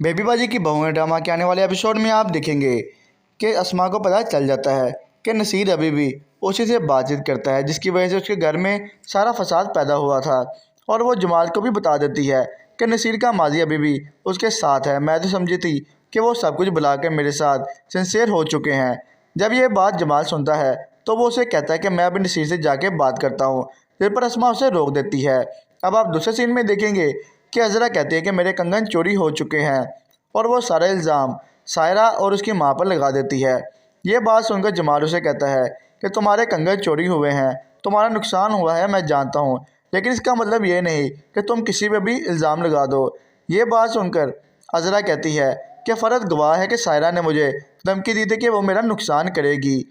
Baby बाजी की बहू है ड्रामा के आने वाले एपिसोड में आप देखेंगे कि अस्मा को पता चल जाता है कि नसीर अभी भी उसी से बातचीत करता है, जिसकी वजह से उसके घर में सारा फसाद पैदा हुआ था। और वो जमाल को भी बता देती है कि नसीर का माजी अभी भी उसके साथ है। मैं तो समझी थी कि वो सब कुछ बुला कर मेरे साथ सिंसियर हो चुके हैं। जब ये बात जमाल सुनता है तो वो उसे कहता है कि मैं अभी नसीर से जाके बात करता हूँ, जिस पर अस्मा उसे रोक देती है। अब आप दूसरे सीन में देखेंगे कि अजरा कहती है कि मेरे कंगन चोरी हो चुके हैं और वो सारा इल्ज़ाम सायरा और उसकी माँ पर लगा देती है। ये बात सुनकर जमाल उसे कहता है कि तुम्हारे कंगन चोरी हुए हैं, तुम्हारा नुकसान हुआ है, मैं जानता हूँ, लेकिन इसका मतलब ये नहीं कि तुम किसी पर भी इल्ज़ाम लगा दो। ये बात सुनकर अजरा कहती है कि फ़र्द गवाह है कि सायरा ने मुझे धमकी दी थी कि वो मेरा नुकसान करेगी।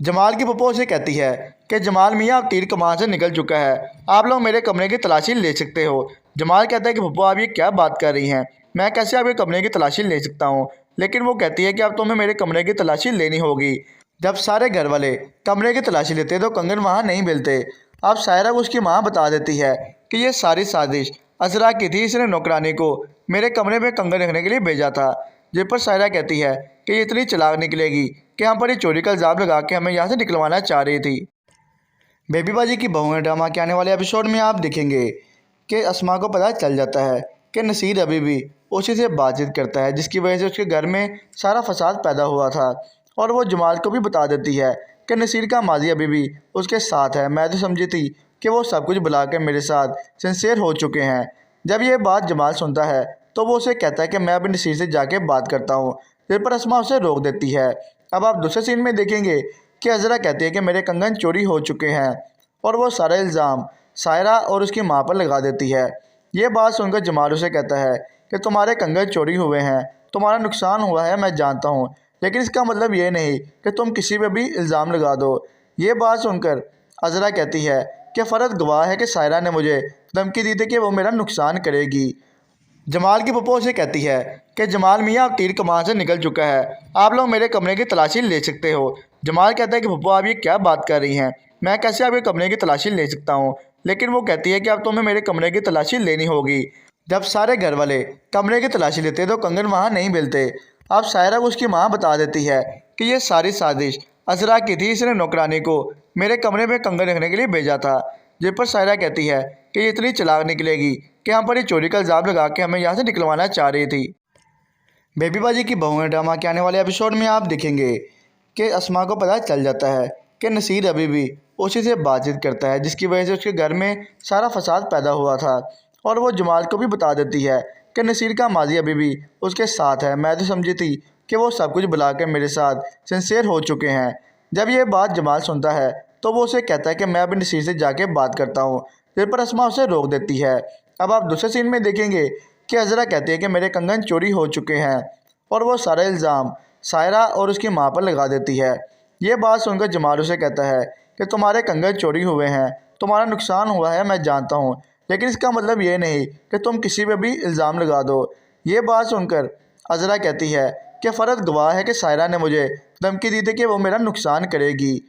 जमाल की पप्पो उसे कहती है कि जमाल मियाँ अब तीर कमान से निकल चुका है, आप लोग मेरे कमरे की तलाशी ले सकते हो। जमाल कहता है कि पप्पो आप ये क्या बात कर रही हैं, मैं कैसे आपके कमरे की तलाशी ले सकता हूँ। लेकिन वो कहती है कि अब तुम्हें मेरे कमरे की तलाशी लेनी होगी। जब सारे घर वाले कमरे की तलाशी लेते तो कंगन वहाँ नहीं मिलते। अब सायरा को उसकी माँ बता देती है कि ये सारी साजिश अजरा की थी, इसने नौकरानी को मेरे कमरे में कंगन रखने के लिए भेजा था। जिस पर सायरा कहती है कि ये इतनी चालाक निकलेगी कि हम पर ये चोरी का इल्ज़ाम लगा के हमें यहाँ से निकलवाना चाह रही थी। बेबी बाजी की बहू है ड्रामा के आने वाले एपिसोड में आप देखेंगे कि अस्मा को पता चल जाता है कि नसीर अभी भी उसी से बातचीत करता है, जिसकी वजह से उसके घर में सारा फसाद पैदा हुआ था। और वो जमाल को भी बता देती है कि नसीर का माजी अभी भी उसके साथ है। मैं तो समझी थी कि वो सब कुछ बुला कर मेरे साथ सिंसियर हो चुके हैं। जब ये बात जमाल सुनता है तो वो उसे कहता है कि मैं अभी नसीर से जाके बात करता हूँ, जिस पर अस्मा उसे रोक देती है। अब आप दूसरे सीन में देखेंगे कि अजरा कहती है कि मेरे कंगन चोरी हो चुके हैं और वो सारा इल्ज़ाम सायरा और उसकी माँ पर लगा देती है। ये बात सुनकर जमाल उसे कहता है कि तुम्हारे कंगन चोरी हुए हैं, तुम्हारा नुकसान हुआ है, मैं जानता हूँ, लेकिन इसका मतलब ये नहीं कि तुम किसी पर भी इल्ज़ाम लगा दो। ये बात सुनकर अजरा कहती है कि फ़र्द गवाह है कि सायरा ने मुझे धमकी दी थी कि वो मेरा नुकसान करेगी। जमाल की पप्पो उसे कहती है कि जमाल मियाँ अब तीर कमान से निकल चुका है, आप लोग मेरे कमरे की तलाशी ले सकते हो। जमाल कहता है कि पप्पो आप ये क्या बात कर रही हैं, मैं कैसे आपके कमरे की तलाशी ले सकता हूँ। लेकिन वो कहती है कि अब तुम्हें मेरे कमरे की तलाशी लेनी होगी। जब सारे घर वाले कमरे की तलाशी लेते तो कंगन वहाँ नहीं मिलते। अब सायरा को उसकी माँ बता देती है कि ये सारी साजिश अजरा की थी, इसने नौकरानी को मेरे कमरे में कंगन रखने के लिए भेजा था। जिस पर सायरा कहती है कि ये इतनी चालाक निकलेगी कि हम पर ये चोरी का इल्ज़ाम लगा के हमें यहाँ से निकलवाना चाह रही थी। बेबी बाजी की बहू है ड्रामा के आने वाले एपिसोड में आप देखेंगे कि अस्मा को पता चल जाता है कि नसीर अभी भी उसी से बातचीत करता है, जिसकी वजह से उसके घर में सारा फसाद पैदा हुआ था। और वो जमाल को भी बता देती है कि नसीर का माजी अभी भी उसके साथ है। मैं तो समझी थी कि वो सब कुछ बुला कर मेरे साथ सिंसियर हो चुके हैं। जब ये बात जमाल सुनता है तो वो उसे कहता है कि मैं अभी नसीर से जाके बात करता हूँ, जिस पर अस्मा उसे रोक देती है। अब आप दूसरे सीन में देखेंगे कि अजरा कहती है कि मेरे कंगन चोरी हो चुके हैं और वो सारा इल्ज़ाम सायरा और उसकी माँ पर लगा देती है। ये बात सुनकर जमाल उसे कहता है कि तुम्हारे कंगन चोरी हुए हैं, तुम्हारा नुकसान हुआ है, मैं जानता हूँ, लेकिन इसका मतलब ये नहीं कि तुम किसी पर भी इल्ज़ाम लगा दो। ये बात सुनकर अजरा कहती है कि फ़र्द गवाह है कि सायरा ने मुझे धमकी दी थी कि वो मेरा नुकसान करेगी।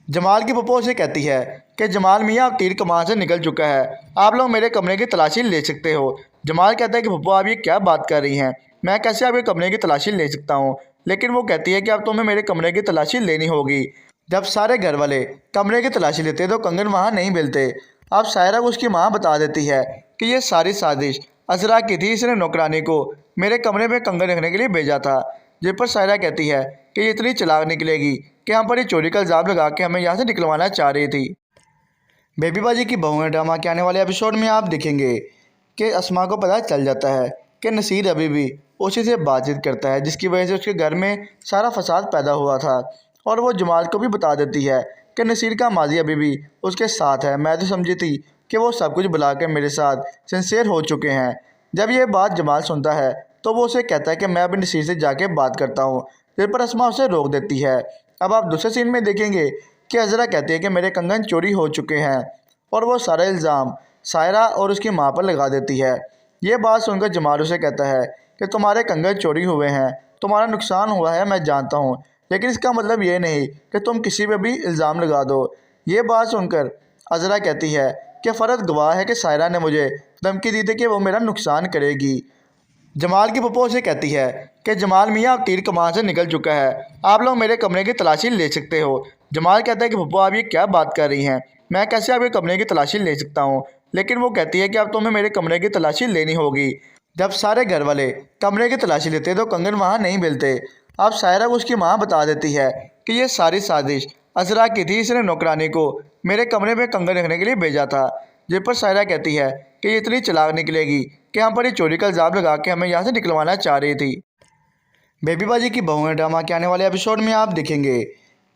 जमाल की पप्पो उसे कहती है कि जमाल मियाँ अब तीर कमान से निकल चुका है, आप लोग मेरे कमरे की तलाशी ले सकते हो। जमाल कहता है कि पप्पो आप ये क्या बात कर रही हैं, मैं कैसे आपके कमरे की तलाशी ले सकता हूँ। लेकिन वो कहती है कि अब तुम्हें मेरे कमरे की तलाशी लेनी होगी। जब सारे घर वाले कमरे की तलाशी लेते तो कंगन वहाँ नहीं मिलते। अब सायरा को उसकी माँ बता देती है कि ये सारी साजिश अजरा की थी, इसने नौकरानी को मेरे कमरे में कंगन रखने के लिए भेजा था। जिस पर सायरा कहती है कि ये इतनी चालाक निकलेगी कि हम पर ये चोरी का इल्ज़ाम लगा के हमें यहाँ से निकलवाना चाह रही थी। बेबी बाजी की बहू है ड्रामा के आने वाले एपिसोड में आप देखेंगे कि अस्मा को पता चल जाता है कि नसीर अभी भी उसी से बातचीत करता है, जिसकी वजह से उसके घर में सारा फसाद पैदा हुआ था। और वो जमाल को भी बता देती है कि नसीर का माजी अभी भी उसके साथ है। मैं तो समझी थी कि वो सब कुछ बुला कर मेरे साथ सिंसियर हो चुके हैं। जब ये बात जमाल सुनता है तो वो उसे कहता है कि मैं अभी नसीर से जाके बात करता हूँ, जिस पर अस्मा उसे रोक देती है। अब आप दूसरे सीन में देखेंगे कि अजरा कहती है कि मेरे कंगन चोरी हो चुके हैं और वो सारा इल्ज़ाम सायरा और उसकी माँ पर लगा देती है। ये बात सुनकर जमाल उसे कहता है कि तुम्हारे कंगन चोरी हुए हैं, तुम्हारा नुकसान हुआ है, मैं जानता हूँ, लेकिन इसका मतलब ये नहीं कि तुम किसी पर भी इल्ज़ाम लगा दो। ये बात सुनकर अजरा कहती है कि फ़र्द गवाह है कि सायरा ने मुझे धमकी दी थी कि वो मेरा नुकसान करेगी। जमाल की पप्पो उसे कहती है कि जमाल मियाँ अब तीर कमान से निकल चुका है, आप लोग मेरे कमरे की तलाशी ले सकते हो। जमाल कहता है कि पप्पो आप ये क्या बात कर रही हैं, मैं कैसे आपके कमरे की तलाशी ले सकता हूँ। लेकिन वो कहती है कि अब तुम्हें मेरे कमरे की तलाशी लेनी होगी। जब सारे घर वाले कमरे की तलाशी लेते तो कंगन वहाँ नहीं मिलते। अब सायरा को उसकी माँ बता देती है कि ये सारी साजिश अजरा की थी, इसने नौकरानी को मेरे कमरे में कंगन रखने के लिए भेजा था। जिस पर सायरा कहती है कि ये इतनी चालाक निकलेगी कि हम पर ये चोरी का इल्ज़ाम लगा के हमें यहाँ से निकलवाना चाह रही थी। बेबीबाजी की बहुएं ड्रामा के आने वाले एपिसोड में आप देखेंगे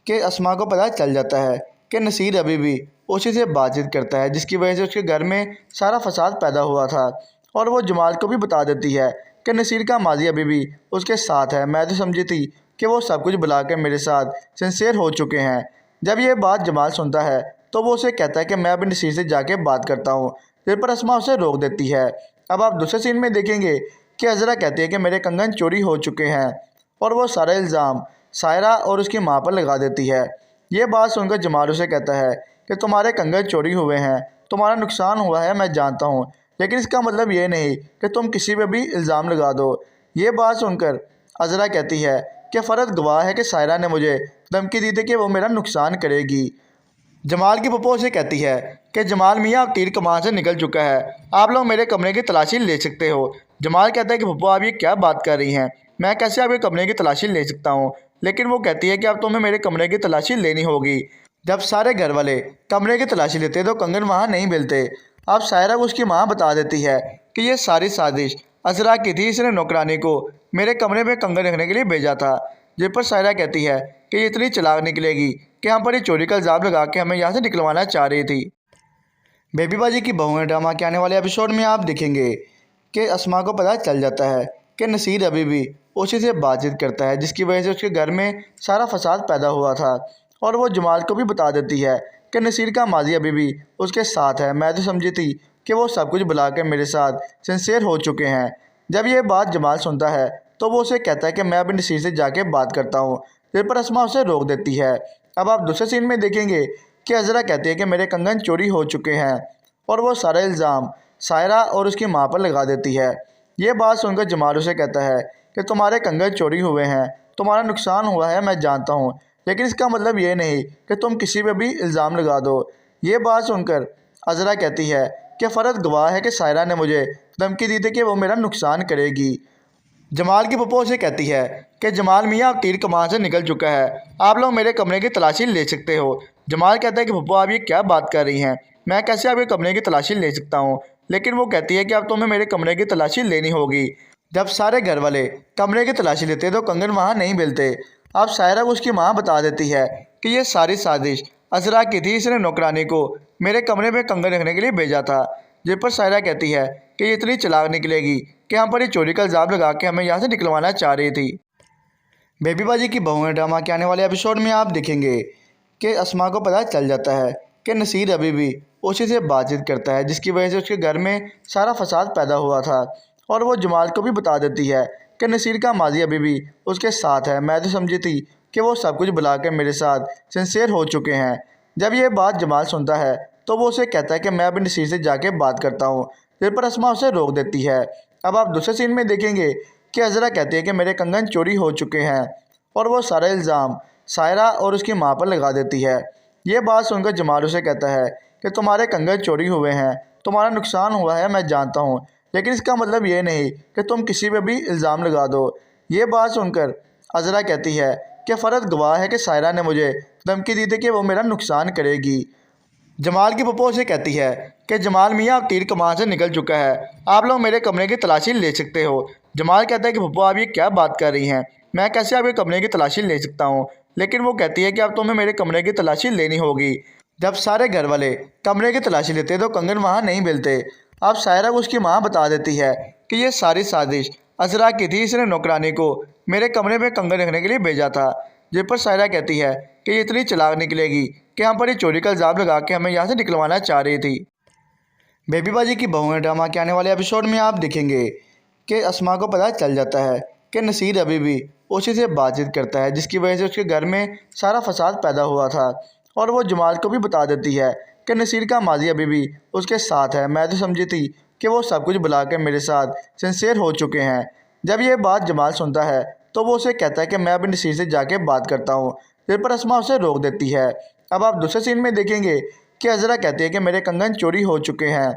कि अस्मा को पता चल जाता है कि नसीर अभी भी उसी से बातचीत करता है, जिसकी वजह से उसके घर में सारा फसाद पैदा हुआ था। और वो जमाल को भी बता देती है कि नसीर का माजी अभी भी उसके साथ है। मैं तो समझी थी कि वो सब कुछ बुला कर मेरे साथ सिंसियर हो चुके हैं। जब ये बात जमाल सुनता है तो वो उसे कहता है कि मैं अभी नसीर से जाके बात करता हूँ, जिस पर अस्मा उसे रोक देती है। अब आप दूसरे सीन में देखेंगे कि अजरा कहती है कि मेरे कंगन चोरी हो चुके हैं और वो सारा इल्ज़ाम सायरा और उसकी माँ पर लगा देती है। ये बात सुनकर जमाल उसे कहता है कि तुम्हारे कंगन चोरी हुए हैं, तुम्हारा नुकसान हुआ है मैं जानता हूँ, लेकिन इसका मतलब ये नहीं कि तुम किसी पे भी इल्ज़ाम लगा दो। ये बात सुनकर अजरा कहती है कि फ़र्द गवाह है कि सायरा ने मुझे धमकी दी थी कि वो मेरा नुकसान करेगी। जमाल की पप्पो से कहती है कि जमाल मियाँ अब तीर कमान से निकल चुका है, आप लोग मेरे कमरे की तलाशी ले सकते हो। जमाल कहता है कि पप्पो आप ये क्या बात कर रही हैं, मैं कैसे आपके कमरे की तलाशी ले सकता हूँ। लेकिन वो कहती है कि अब तुम्हें मेरे कमरे की तलाशी लेनी होगी। जब सारे घर वाले कमरे की तलाशी लेते तो कंगन वहाँ नहीं मिलते। अब सायरा को उसकी माँ बता देती है कि ये सारी साजिश अजरा की थी, इसने नौकरानी को मेरे कमरे में कंगन रखने के लिए भेजा था। जिस पर सायरा कहती है कि ये इतनी चालाक निकलेगी कि हम पर ये चोरी का इल्ज़ाम लगा के हमें यहाँ से निकलवाना चाह रही थी। बेबीबाजी की बहुएं ड्रामा के आने वाले एपिसोड में आप देखेंगे कि अस्मा को पता चल जाता है कि नसीर अभी भी उसी से बातचीत करता है, जिसकी वजह से उसके घर में सारा फसाद पैदा हुआ था। और वो जमाल को भी बता देती है कि नसीर का माजी अभी भी उसके साथ है। मैं तो समझी थी कि वो सब कुछ बुला कर मेरे साथ सिंसियर हो चुके हैं। जब ये बात जमाल सुनता है तो वो उसे कहता है कि मैं अभी नसीर से जाके बात करता हूँ, जिस पर अस्मा उसे रोक देती है। अब आप दूसरे सीन में देखेंगे कि अजरा कहती है कि मेरे कंगन चोरी हो चुके हैं और वो सारा इल्ज़ाम सायरा और उसकी माँ पर लगा देती है। ये बात सुनकर जमाल उसे कहता है कि तुम्हारे कंगन चोरी हुए हैं, तुम्हारा नुकसान हुआ है मैं जानता हूँ, लेकिन इसका मतलब ये नहीं कि तुम किसी पे भी इल्ज़ाम लगा दो। ये बात सुनकर अजरा कहती है कि फ़र्द गवाह है कि सायरा ने मुझे धमकी दी थी कि वो मेरा नुकसान करेगी। जमाल की पप्पो उसे कहती है कि जमाल मियाँ अब तीर कमान से निकल चुका है, आप लोग मेरे कमरे की तलाशी ले सकते हो। जमाल कहता है कि पप्पो आप ये क्या बात कर रही हैं, मैं कैसे आपके कमरे की तलाशी ले सकता हूँ। लेकिन वो कहती है कि अब तुम्हें मेरे कमरे की तलाशी लेनी होगी। जब सारे घर वाले कमरे की तलाशी लेते तो कंगन वहाँ नहीं मिलते। अब सायरा को उसकी माँ बता देती है कि ये सारी साजिश अजरा की थी, इसने नौकरानी को मेरे कमरे में कंगन रखने के लिए भेजा था। जिस पर सायरा कहती है कि ये इतनी चालाक निकलेगी कि हम पर ये चोरी का इल्ज़ाम लगा के हमें यहाँ से निकलवाना चाह रही थी। बेबीबाजी की बहुएं ड्रामा के आने वाले एपिसोड में आप देखेंगे कि अस्मा को पता चल जाता है कि नसीर अभी भी उसी से बातचीत करता है, जिसकी वजह से उसके घर में सारा फसाद पैदा हुआ था। और वो जमाल को भी बता देती है कि नसीर का माजी अभी भी उसके साथ है। मैं तो समझी थी कि वो सब कुछ बुला कर मेरे साथ सिंसियर हो चुके हैं। जब ये बात जमाल सुनता है तो वो उसे कहता है कि मैं अभी नसीर से जाके बात करता हूँ, जिस पर अस्मा उसे रोक देती है। अब आप दूसरे सीन में देखेंगे कि अजरा कहती है कि मेरे कंगन चोरी हो चुके हैं और वो सारा इल्ज़ाम सायरा और उसकी माँ पर लगा देती है। ये बात सुनकर जमाल उसे कहता है कि तुम्हारे कंगन चोरी हुए हैं, तुम्हारा नुकसान हुआ है मैं जानता हूँ, लेकिन इसका मतलब ये नहीं कि तुम किसी पे भी इल्ज़ाम लगा दो। ये बात सुनकर अजरा कहती है कि फ़र्द गवाह है कि सायरा ने मुझे धमकी दी थी कि वो मेरा नुकसान करेगी। जमाल की पप्पो उसे कहती है कि जमाल मियाँ अब तीर कमान से निकल चुका है, आप लोग मेरे कमरे की तलाशी ले सकते हो। जमाल कहता है कि पप्पो आप ये क्या बात कर रही हैं, मैं कैसे आपके कमरे की तलाशी ले सकता हूँ। लेकिन वो कहती है कि अब तुम्हें मेरे कमरे की तलाशी लेनी होगी। जब सारे घर वाले कमरे की तलाशी लेते तो कंगन वहाँ नहीं मिलते। अब सायरा को उसकी माँ बता देती है कि ये सारी साजिश अजरा की थी, इसने नौकरानी को मेरे कमरे में कंगन रखने के लिए भेजा था। जिस पर सायरा कहती है कि ये इतनी चालाक निकलेगी कि हम पर ये चोरी का इल्ज़ाम लगा के हमें यहाँ से निकलवाना चाह रही थी। बेबीबाजी की बहुएं ड्रामा के आने वाले एपिसोड में आप देखेंगे कि अस्मा को पता चल जाता है कि नसीर अभी भी उसी से बातचीत करता है, जिसकी वजह से उसके घर में सारा फसाद पैदा हुआ था। और वो जमाल को भी बता देती है कि नसीर का माजी अभी भी उसके साथ है। मैं तो समझी थी कि वो सब कुछ बुलाकर मेरे साथ सिंसियर हो चुके हैं। जब ये बात जमाल सुनता है तो वो उसे कहता है कि मैं अपनी नसीर से जाके बात करता हूँ, जिस पर अस्मा उसे रोक देती है। अब आप दूसरे सीन में देखेंगे कि अजरा कहती है कि मेरे कंगन चोरी हो चुके हैं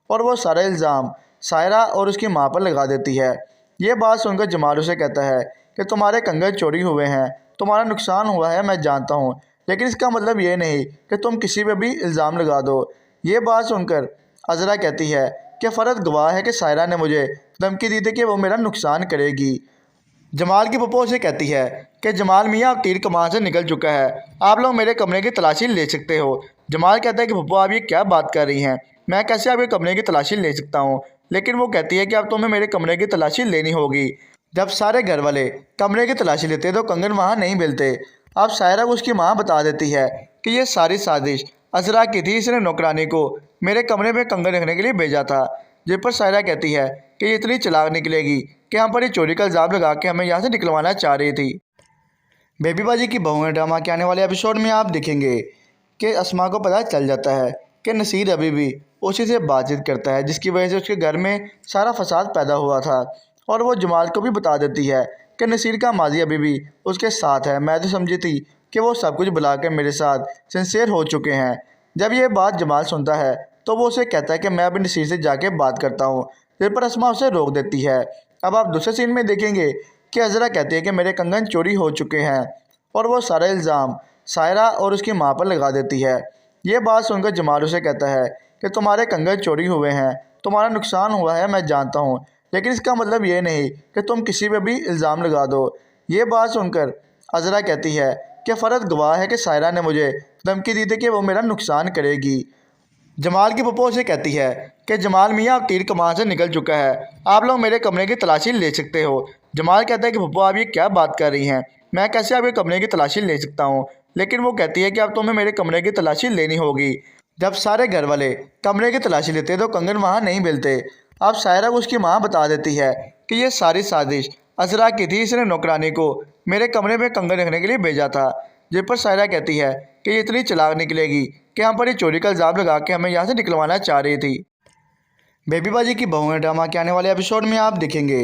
और वो सारा इल्ज़ाम सायरा और उसकी माँ पर लगा देती है। ये बात सुनकर जमाल उसे कहता है कि तुम्हारे कंगन चोरी हुए हैं, तुम्हारा नुकसान हुआ है मैं जानता हूँ, लेकिन इसका मतलब ये नहीं कि तुम किसी पे भी इल्ज़ाम लगा दो। ये बात सुनकर अजरा कहती है कि फ़र्द गवाह है कि सायरा ने मुझे धमकी दी थी कि वो मेरा नुकसान करेगी। जमाल की पप्पो से कहती है कि जमाल मियाँ अब तीर कमान से निकल चुका है, आप लोग मेरे कमरे की तलाशी ले सकते हो। जमाल कहता है कि पप्पो आप ये क्या बात कर रही हैं, मैं कैसे आपके कमरे की तलाशी ले सकता हूँ। लेकिन वो कहती है कि अब तुम्हें मेरे कमरे की तलाशी लेनी होगी। जब सारे घर वाले कमरे की तलाशी लेते तो कंगन वहाँ नहीं मिलते। अब सायरा को उसकी माँ बता देती है कि ये सारी साजिश अजरा की थी, इसने नौकरानी को मेरे कमरे में कंगन रखने के लिए भेजा था। जिस पर सायरा कहती है कि ये इतनी चालाक निकलेगी कि हम पर ये चोरी का इल्ज़ाम लगा के हमें यहाँ से निकलवाना चाह रही थी। बेबी बाजी की बहुएं ड्रामा के आने वाले एपिसोड में आप देखेंगे कि अस्मा को पता चल जाता है कि नसीर अभी भी उसी से बातचीत करता है, जिसकी वजह से उसके घर में सारा फसाद पैदा हुआ था। और वो जमाल को भी बता देती है कि नसीर का माजी अभी भी उसके साथ है, मैं तो समझी थी कि वो सब कुछ बुलाकर मेरे साथ सिंसियर हो चुके हैं। जब ये बात जमाल सुनता है तो वो उसे कहता है कि मैं अपनी नसीर से जाके बात करता हूँ, जिस पर अस्मा उसे रोक देती है। अब आप दूसरे सीन में देखेंगे कि अजरा कहती है कि मेरे कंगन चोरी हो चुके हैं और वो सारा इल्ज़ाम सायरा और उसकी माँ पर लगा देती है। ये बात सुनकर जमाल उसे कहता है कि तुम्हारे कंगन चोरी हुए हैं, तुम्हारा नुकसान हुआ है मैं जानता हूँ, लेकिन इसका मतलब ये नहीं कि तुम किसी पे भी इल्ज़ाम लगा दो। ये बात सुनकर अजरा कहती है कि फ़र्द गवाह है कि सायरा ने मुझे धमकी दी थी कि वो मेरा नुकसान करेगी। जमाल की पप्पो से कहती है कि जमाल मियाँ अब तीर कमान से निकल चुका है, आप लोग मेरे कमरे की तलाशी ले सकते हो। जमाल कहता है कि पप्पो आप ये क्या बात कर रही हैं, मैं कैसे आपके कमरे की तलाशी ले सकता हूँ। लेकिन वो कहती है कि अब तुम्हें मेरे कमरे की तलाशी लेनी होगी। जब सारे घर वाले कमरे की तलाशी लेते तो कंगन वहाँ नहीं मिलते। अब सायरा को उसकी माँ बता देती है कि ये सारी साजिश अजरा की थी, इसने नौकरानी को मेरे कमरे में कंगन रखने के लिए भेजा था। जिस पर सायरा कहती है कि ये इतनी चालाक निकलेगी कि हम पर ये चोरी का इल्ज़ाम लगा के हमें यहाँ से निकलवाना चाह रही थी। बेबी बाजी की बहुएं ड्रामा के आने वाले एपिसोड में आप देखेंगे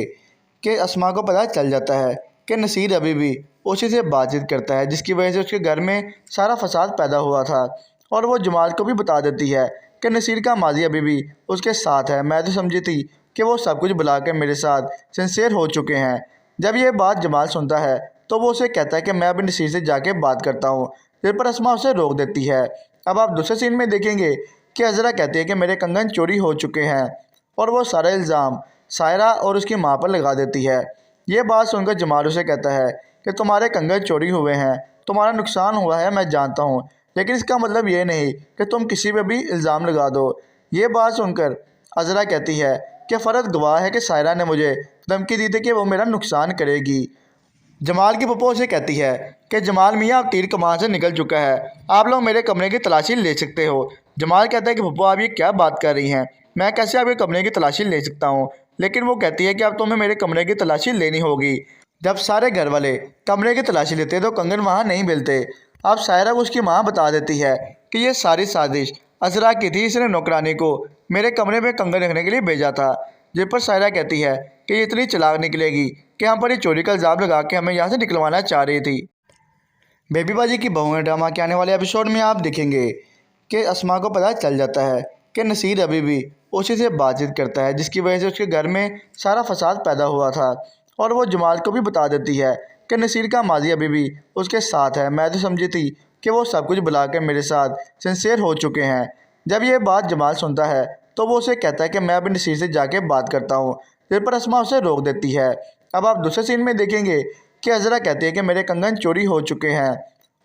कि अस्मा को पता चल जाता है कि नसीर अभी भी उसी से बातचीत करता है, जिसकी वजह से उसके घर में सारा फसाद पैदा हुआ था। और वो जमाल को भी बता देती है कि नसीर का माजी अभी भी उसके साथ है, मैं तो समझी थी कि वो सब कुछ बुलाकर मेरे साथ सिंसियर हो चुके हैं। जब ये बात जमाल सुनता है तो वो उसे कहता है कि मैं अपनी नसीर से जाके बात करता हूँ, जिस पर अस्मा उसे रोक देती है। अब आप दूसरे सीन में देखेंगे कि अजरा कहती है कि मेरे कंगन चोरी हो चुके हैं और वो सारा इल्ज़ाम सायरा और उसकी माँ पर लगा देती है। ये बात सुनकर जमाल उसे कहता है कि तुम्हारे कंगन चोरी हुए हैं, तुम्हारा नुकसान हुआ है मैं जानता हूँ, लेकिन इसका मतलब ये नहीं कि तुम किसी पे भी इल्ज़ाम लगा दो। ये बात सुनकर अजरा कहती है कि फ़र्द गवाह है कि सायरा ने मुझे धमकी दी थी कि वो मेरा नुकसान करेगी। जमाल की पप्पो से कहती है कि जमाल मियाँ अब तीर कमान से निकल चुका है, आप लोग मेरे कमरे की तलाशी ले सकते हो। जमाल कहता है कि पप्पो आप ये क्या बात कर रही हैं, मैं कैसे आपके कमरे की तलाशी ले सकता हूँ। लेकिन वो कहती है कि अब तुम्हें मेरे कमरे की तलाशी लेनी होगी। जब सारे घर वाले कमरे की तलाशी लेते तो कंगन वहाँ नहीं मिलते। अब सायरा को उसकी माँ बता देती है कि ये सारी साजिश अजरा की थी, इसने नौकरानी को मेरे कमरे में कंगन रखने के लिए भेजा था। जिस पर सायरा कहती है कि ये इतनी चालाक निकलेगी कि हम पर ये चोरी का इल्ज़ाम लगा के हमें यहाँ से निकलवाना चाह रही थी। बेबी बाजी की बहुएं ड्रामा के आने वाले एपिसोड में आप देखेंगे कि अस्मा को पता चल जाता है कि नसीर अभी भी उसी से बातचीत करता है, जिसकी वजह से उसके घर में सारा फसाद पैदा हुआ था। और वो जमाल को भी बता देती है कि नसीर का माजी अभी भी उसके साथ है, मैं तो समझी थी कि वो सब कुछ बुलाकर मेरे साथ सिंसियर हो चुके हैं। जब ये बात जमाल सुनता है तो वो उसे कहता है कि मैं अपनी नसीर से जाके बात करता हूँ, जिस पर अस्मा उसे रोक देती है। अब आप दूसरे सीन में देखेंगे कि अजरा कहती है कि मेरे कंगन चोरी हो चुके हैं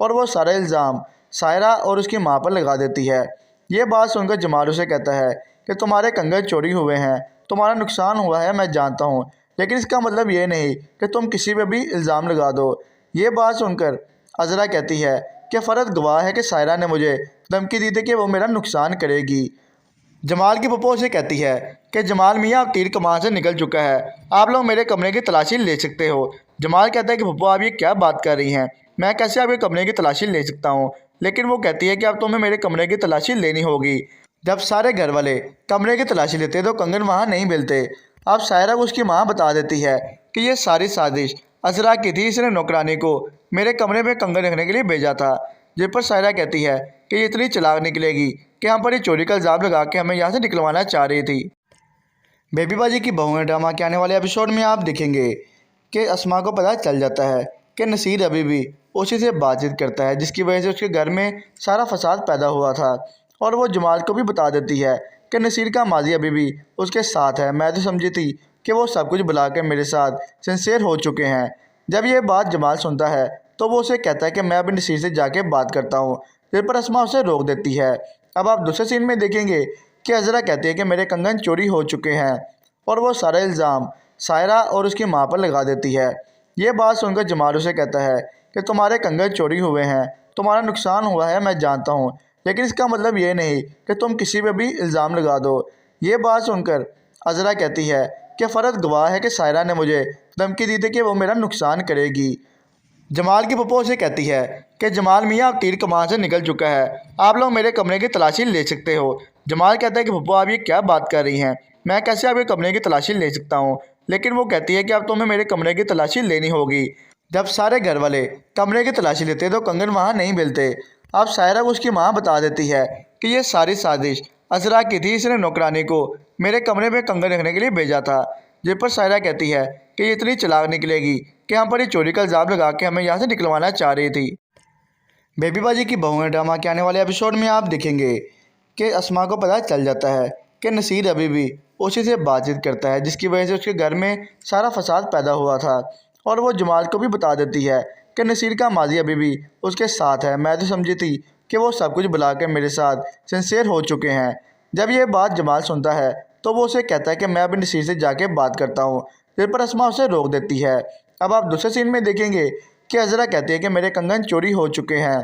और वो सारा इल्ज़ाम सायरा और उसकी माँ पर लगा देती है। ये बात सुनकर जमाल उसे कहता है कि तुम्हारे कंगन चोरी हुए हैं, तुम्हारा नुकसान हुआ है मैं जानता हूँ, लेकिन इसका मतलब ये नहीं कि तुम किसी पे भी इल्ज़ाम लगा दो। ये बात सुनकर अजरा कहती है कि फ़र्द गवाह है कि सायरा ने मुझे धमकी दी थी कि वो मेरा नुकसान करेगी। जमाल की पप्पो से कहती है कि जमाल मियाँ अब तीर कमान से निकल चुका है, आप लोग मेरे कमरे की तलाशी ले सकते हो। जमाल कहता है कि पप्पो आप ये क्या बात कर रही हैं, मैं कैसे आपके कमरे की तलाशी ले सकता हूँ। लेकिन वो कहती है कि अब तुम्हें मेरे कमरे की तलाशी लेनी होगी। जब सारे घर वाले कमरे की तलाशी लेते तो कंगन वहाँ नहीं मिलते। अब सायरा को उसकी माँ बता देती है कि ये सारी साजिश अजरा की थी, इसने नौकरानी को मेरे कमरे में कंगन रखने के लिए भेजा था। जिस पर सायरा कहती है कि ये इतनी चालाक निकलेगी कि हम पर ये चोरी का इल्ज़ाम लगा के हमें यहाँ से निकलवाना चाह रही थी। बेबी बाजी की बहुएं ड्रामा के आने वाले एपिसोड में आप देखेंगे कि अस्मा को पता चल जाता है कि नसीर अभी भी उसी से बातचीत करता है, जिसकी वजह से उसके घर में सारा फसाद पैदा हुआ था। और वो जमाल को भी बता देती है कि नसीर का माजी अभी भी उसके साथ है। मैं तो समझी थी कि वो सब कुछ भुला के मेरे साथ सिंसियर हो चुके हैं। जब ये बात जमाल सुनता है तो वो उसे कहता है कि मैं अभी नसीर से जाके बात करता हूँ। जिस पर अस्मा उसे रोक देती है। अब आप दूसरे सीन में देखेंगे कि अजरा कहती है कि मेरे कंगन चोरी हो चुके हैं और वो सारा इल्ज़ाम सायरा और उसकी माँ पर लगा देती है। ये बात सुनकर जमाल उसे कहता है कि तुम्हारे कंगन चोरी हुए हैं, तुम्हारा नुकसान हुआ है, मैं जानता हूँ, लेकिन इसका मतलब ये नहीं कि तुम किसी पे भी इल्ज़ाम लगा दो। ये बात सुनकर अजरा कहती है कि फ़र्द गवाह है कि सायरा ने मुझे धमकी दी थी कि वो मेरा नुकसान करेगी। जमाल की पप्पो उसे कहती है कि जमाल मियाँ अब तीर कमान से निकल चुका है, आप लोग मेरे कमरे की तलाशी ले सकते हो। जमाल कहता है कि पप्पो आप ये क्या बात कर रही हैं, मैं कैसे आपके कमरे की तलाशी ले सकता हूँ। लेकिन वो कहती है कि अब तुम्हें मेरे कमरे की तलाशी लेनी होगी। जब सारे घर वाले कमरे की तलाशी लेते तो कंगन वहाँ नहीं मिलते। अब सायरा को उसकी माँ बता देती है कि ये सारी साजिश अजरा की थी, इसने नौकरानी को मेरे कमरे में कंगन रखने के लिए भेजा था। जिस पर सायरा कहती है कि ये इतनी चालाक निकलेगी कि हम पर ये चोरी का इल्ज़ाम लगा के हमें यहाँ से निकलवाना चाह रही थी। बेबी बाजी की बहुएं ड्रामा के आने वाले एपिसोड में आप देखेंगे कि अस्मा को पता चल जाता है कि नसीर अभी भी उसी से बातचीत करता है, जिसकी वजह से उसके घर में सारा फसाद पैदा हुआ था। और वो जमाल को भी बता देती है कि नसीर का माजी अभी भी उसके साथ है। मैं तो समझी थी कि वो सब कुछ भुला के मेरे साथ सिंसियर हो चुके हैं। जब ये बात जमाल सुनता है तो वो उसे कहता है कि मैं अभी नसीर से जाके बात करता हूँ। फिर पर अस्मा उसे रोक देती है। अब आप दूसरे सीन में देखेंगे कि अजरा कहती है कि मेरे कंगन चोरी हो चुके हैं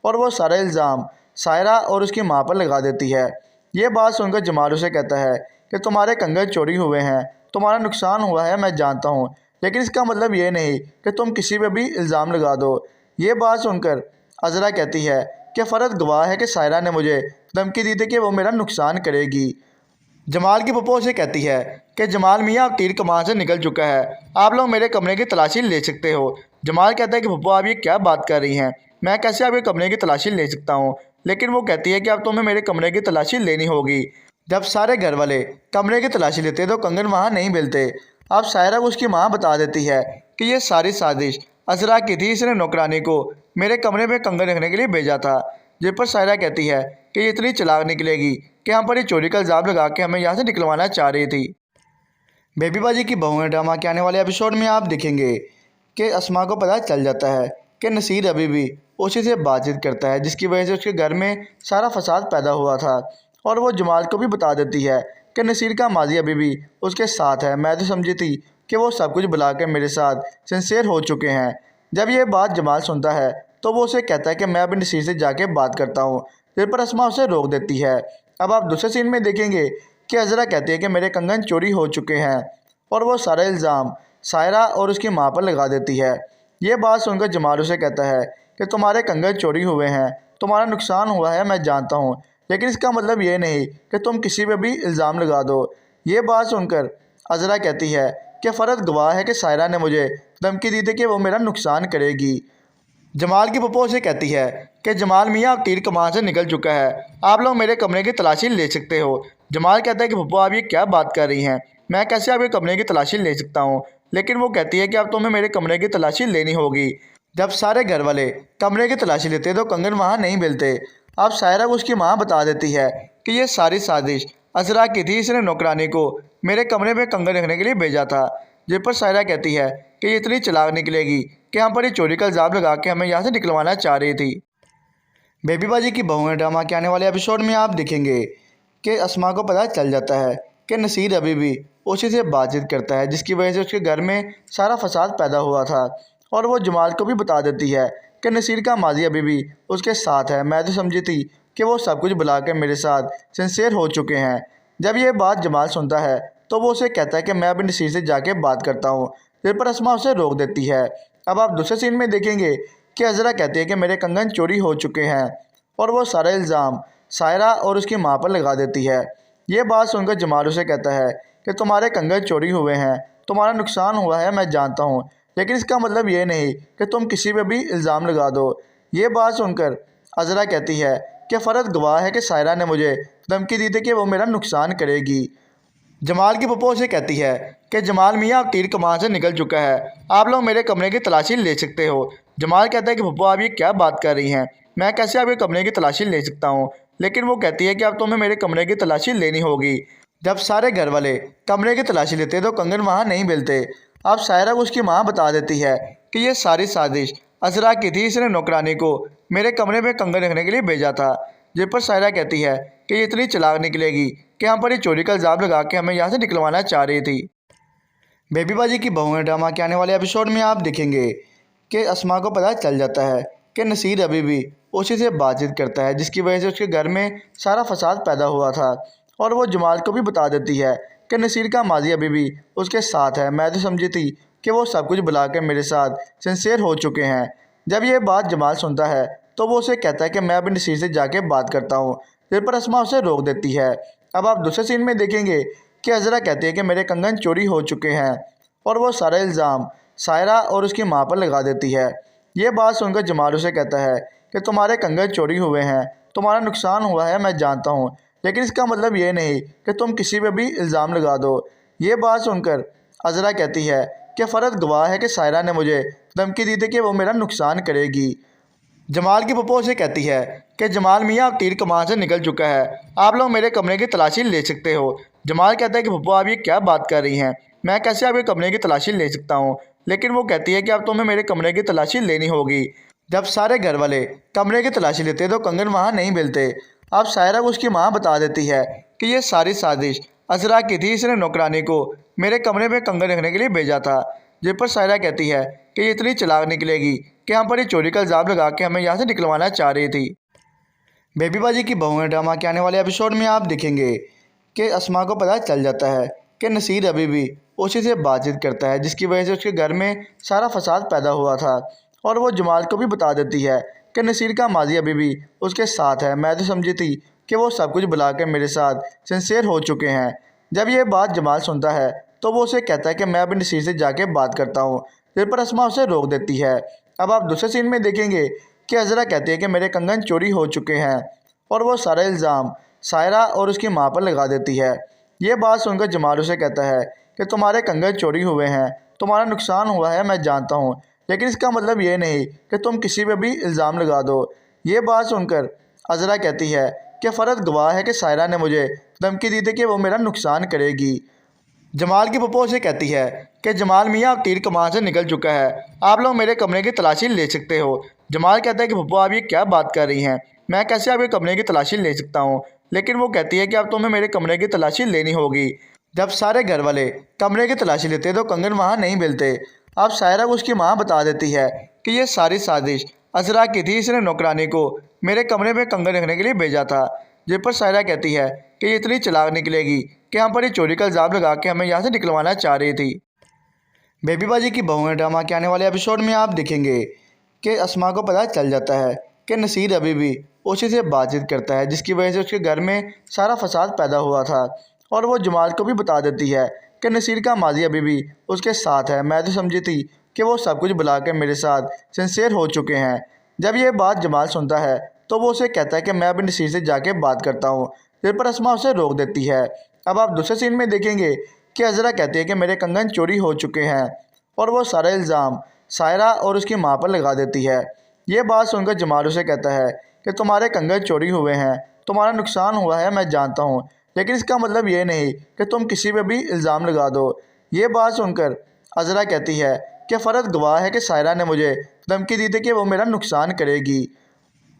और वो सारा इल्ज़ाम सायरा और उसकी माँ पर लगा देती है। ये बात सुनकर जमाल उसे कहता है कि तुम्हारे कंगन चोरी हुए हैं, तुम्हारा नुकसान हुआ है, मैं जानता हूँ, लेकिन इसका मतलब ये नहीं कि तुम किसी पे भी इल्ज़ाम लगा दो। ये बात सुनकर अजरा कहती है कि फ़र्द गवाह है कि सायरा ने मुझे धमकी दी थी कि वो मेरा नुकसान करेगी। जमाल की पप्पो से कहती है कि जमाल मियाँ अब तीर कमान से निकल चुका है, आप लोग मेरे कमरे की तलाशी ले सकते हो। जमाल कहता है कि पप्पो आप ये क्या बात कर रही हैं, मैं कैसे आपके कमरे की तलाशी ले सकता हूँ। लेकिन वो कहती है कि अब तुम्हें मेरे कमरे की तलाशी लेनी होगी। जब सारे घर वाले कमरे की तलाशी लेते तो कंगन वहाँ नहीं मिलते। अब सायरा को उसकी माँ बता देती है कि ये सारी साजिश अजरा की थी, इसने नौकरानी को मेरे कमरे में कंगन रखने के लिए भेजा था। जिस पर सायरा कहती है कि ये इतनी चालाक निकलेगी कि हम पर ये चोरी का इल्ज़ाम लगा के हमें यहाँ से निकलवाना चाह रही थी। बेबी बाजी की बहुएं ड्रामा के आने वाले एपिसोड में आप देखेंगे कि अस्मा को पता चल जाता है कि नसीर अभी भी उसी से बातचीत करता है, जिसकी वजह से उसके घर में सारा फसाद पैदा हुआ था। और वो जमाल को भी बता देती है कि नसीर का माजी अभी भी उसके साथ है। मैं तो समझी थी कि वो सब कुछ भुला के मेरे साथ सिंसियर हो चुके हैं। जब ये बात जमाल सुनता है तो वो उसे कहता है कि मैं अभी नसीर से जाके बात करता हूँ। फिर पर अस्मा उसे रोक देती है। अब आप दूसरे सीन में देखेंगे कि अजरा कहती है कि मेरे कंगन चोरी हो चुके हैं और वो सारा इल्ज़ाम सायरा और उसकी माँ पर लगा देती है। ये बात सुनकर जमाल उसे कहता है कि तुम्हारे कंगन चोरी हुए हैं, तुम्हारा नुकसान हुआ है, मैं जानता हूँ, लेकिन इसका मतलब ये नहीं कि तुम किसी पे भी इल्ज़ाम लगा दो। ये बात सुनकर अजरा कहती है कि फ़र्द गवाह है कि सायरा ने मुझे धमकी दी थी कि वो मेरा नुकसान करेगी। जमाल की पप्पो उसे कहती है कि जमाल मियाँ अब तीर कमान से निकल चुका है, आप लोग मेरे कमरे की तलाशी ले सकते हो। जमाल कहता है कि पप्पो आप ये क्या बात कर रही हैं, मैं कैसे आपके कमरे की तलाशी ले सकता हूँ। लेकिन वो कहती है कि अब तुम्हें मेरे कमरे की तलाशी लेनी होगी। जब सारे घर वाले कमरे की तलाशी लेते तो कंगन वहाँ नहीं मिलते। अब सायरा को उसकी माँ बता देती है कि ये सारी साजिश अजरा की थी, इसने नौकरानी को मेरे कमरे में कंगन रखने के लिए भेजा था। जिस पर सायरा कहती है कि ये इतनी चालाक निकलेगी कि हम पर ये चोरी का इल्ज़ाम लगा के हमें यहाँ से निकलवाना चाह रही थी। बेबी बाजी की बहुएं ड्रामा के आने वाले एपिसोड में आप देखेंगे कि अस्मा को पता चल जाता है कि नसीर अभी भी उसी से बातचीत करता है, जिसकी वजह से उसके घर में सारा फसाद पैदा हुआ था। और वो जमाल को भी बता देती है कि नसीर का माजी अभी भी उसके साथ है। मैं तो समझी थी कि वो सब कुछ भुला के मेरे साथ सिंसियर हो चुके हैं। जब ये बात जमाल सुनता है तो वो उसे कहता है कि मैं अभी नसीर से जाके बात करता हूँ। फिर पर अस्मा उसे रोक देती है। अब आप दूसरे सीन में देखेंगे कि अजरा कहती है कि मेरे कंगन चोरी हो चुके हैं और वो सारा इल्ज़ाम सायरा और उसकी मां पर लगा देती है। ये बात सुनकर जमाल उसे कहता है कि तुम्हारे कंगन चोरी हुए हैं, तुम्हारा नुकसान हुआ है मैं जानता हूँ, लेकिन इसका मतलब ये नहीं कि तुम किसी पे भी इल्ज़ाम लगा दो। ये बात सुनकर अज़रा कहती है कि फ़र्द गवाह है कि सायरा ने मुझे धमकी दी थी कि वो मेरा नुकसान करेगी। जमाल की पप्पो उसे कहती है कि जमाल मियाँ अब तीर कमान से निकल चुका है, आप लोग मेरे कमरे की तलाशी ले सकते हो। जमाल कहता है कि पप्पो आप ये क्या बात कर रही हैं, मैं कैसे आपके कमरे की तलाशी ले सकता हूँ। लेकिन वो कहती है कि अब तुम्हें मेरे कमरे की तलाशी लेनी होगी। जब सारे घर वाले कमरे की तलाशी लेते तो कंगन वहाँ नहीं मिलते। अब सायरा को उसकी माँ बता देती है कि ये सारी साजिश अज़रा की थी, इसने नौकरानी को मेरे कमरे में कंगन रखने के लिए भेजा था। जिस पर सायरा कहती है कि ये इतनी चालाक निकलेगी कि हम पर ये चोरी का इल्ज़ाम लगा के हमें यहाँ से निकलवाना चाह रही थी। बेबी बाजी की बहुएं ड्रामा के आने वाले एपिसोड में आप देखेंगे कि अस्मा को पता चल जाता है कि नसीर अभी भी उसी से बातचीत करता है, जिसकी वजह से उसके घर में सारा फसाद पैदा हुआ था। और वो जमाल को भी बता देती है कि नसीर का माजी अभी भी उसके साथ है, मैं तो समझी थी कि वो सब कुछ बुला कर मेरे साथ सिंसियर हो चुके हैं। जब ये बात जमाल सुनता है तो वो उसे कहता है कि मैं अभी नसीर से जाके बात करता हूँ, जिस पर अस्मा उसे रोक देती है। अब आप दूसरे सीन में देखेंगे कि अज़रा कहती है कि मेरे कंगन चोरी हो चुके हैं और वो सारा इल्ज़ाम सायरा और उसकी मां पर लगा देती है। ये बात सुनकर जमाल उसे कहता है कि तुम्हारे कंगन चोरी हुए हैं, तुम्हारा नुकसान हुआ है मैं जानता हूँ, लेकिन इसका मतलब ये नहीं कि तुम किसी पे भी इल्ज़ाम लगा दो। ये बात सुनकर अज़रा कहती है कि फ़र्द गवाह है कि सायरा ने मुझे धमकी दी थी कि वो मेरा नुकसान करेगी। जमाल की पप्पो उसे कहती है कि जमाल मियाँ अब तीर कमान से निकल चुका है, आप लोग मेरे कमरे की तलाशी ले सकते हो। जमाल कहता है कि पप्पो आप ये क्या बात कर रही हैं, मैं कैसे आपके कमरे की तलाशी ले सकता हूँ। लेकिन वो कहती है कि अब तुम्हें मेरे कमरे की तलाशी लेनी होगी। जब सारे घर वाले कमरे की तलाशी लेते तो कंगन वहाँ नहीं मिलते। अब सायरा को उसकी माँ बता देती है कि ये सारी साजिश अज़रा की थी, इसने नौकरानी को मेरे कमरे में कंगन रखने के लिए भेजा था। जिस पर सायरा कहती है कि ये इतनी चालाक निकलेगी कि हम पर ये चोरी का इल्ज़ाम लगा के हमें यहाँ से निकलवाना चाह रही थी। बेबी बाजी की बहुएं ड्रामा के आने वाले एपिसोड में आप देखेंगे कि अस्मा को पता चल जाता है कि नसीर अभी भी उसी से बातचीत करता है, जिसकी वजह से उसके घर में सारा फसाद पैदा हुआ था। और वो जमाल को भी बता देती है कि नसीर का माजी अभी भी उसके साथ है, मैं तो समझी थी कि वो सब कुछ बुला कर मेरे साथ सिंसियर हो चुके हैं। जब ये बात जमाल सुनता है तो वो उसे कहता है कि मैं अभी नसीर से जाके बात करता हूँ, जिस पर अस्मा उसे रोक देती है। अब आप दूसरे सीन में देखेंगे कि अज़रा कहती है कि मेरे कंगन चोरी हो चुके हैं और वो सारा इल्ज़ाम सायरा और उसकी मां पर लगा देती है। ये बात सुनकर जमाल उसे कहता है कि तुम्हारे कंगन चोरी हुए हैं, तुम्हारा नुकसान हुआ है मैं जानता हूँ, लेकिन इसका मतलब ये नहीं कि तुम किसी पे भी इल्ज़ाम लगा दो। ये बात सुनकर अज़रा कहती है कि फ़र्द गवाह है कि सायरा ने मुझे धमकी दी थी कि वो मेरा नुकसान करेगी। जमाल की पप्पो उसे कहती है कि जमाल मियाँ अब तीर कमान से निकल चुका है, आप लोग मेरे कमरे की तलाशी ले सकते हो। जमाल कहता है कि पप्पो आप ये क्या बात कर रही हैं, मैं कैसे आपके कमरे की तलाशी ले सकता हूँ। लेकिन वो कहती है कि अब तुम्हें मेरे कमरे की तलाशी लेनी होगी। जब सारे घर वाले कमरे की तलाशी लेते तो कंगन वहाँ नहीं मिलते। अब सायरा को उसकी माँ बता देती है कि ये सारी साजिश अज़रा की थी, इसने नौकरानी को मेरे कमरे में कंगन रखने के लिए भेजा था। जिस पर सायरा कहती है कि ये इतनी चालाक निकलेगी कि हम पर ये चोरी का इल्ज़ाम लगा के हमें यहाँ से निकलवाना चाह रही थी। बेबी बाजी की बहुएं ड्रामा के आने वाले एपिसोड में आप देखेंगे कि अस्मा को पता चल जाता है कि नसीर अभी भी उसी से बातचीत करता है, जिसकी वजह से उसके घर में सारा फसाद पैदा हुआ था। और वो जमाल को भी बता देती है कि नसीर का माजी अभी भी उसके साथ है, मैं तो समझी थी कि वो सब कुछ बुला कर मेरे साथ सिंसियर हो चुके हैं। जब ये बात जमाल सुनता है तो वो उसे कहता है कि मैं अभी नसीर से जाके बात करता हूँ, जिस पर अस्मा उसे रोक देती है। अब आप दूसरे सीन में देखेंगे कि अज़रा कहती है कि मेरे कंगन चोरी हो चुके हैं और वो सारा इल्ज़ाम सायरा और उसकी मां पर लगा देती है। ये बात सुनकर जमाल उसे कहता है कि तुम्हारे कंगन चोरी हुए हैं, तुम्हारा नुकसान हुआ है मैं जानता हूँ, लेकिन इसका मतलब ये नहीं कि तुम किसी पे भी इल्ज़ाम लगा दो। ये बात सुनकर अज़रा कहती है कि फ़र्द गवाह है कि सायरा ने मुझे धमकी दी थी कि वो मेरा नुकसान करेगी।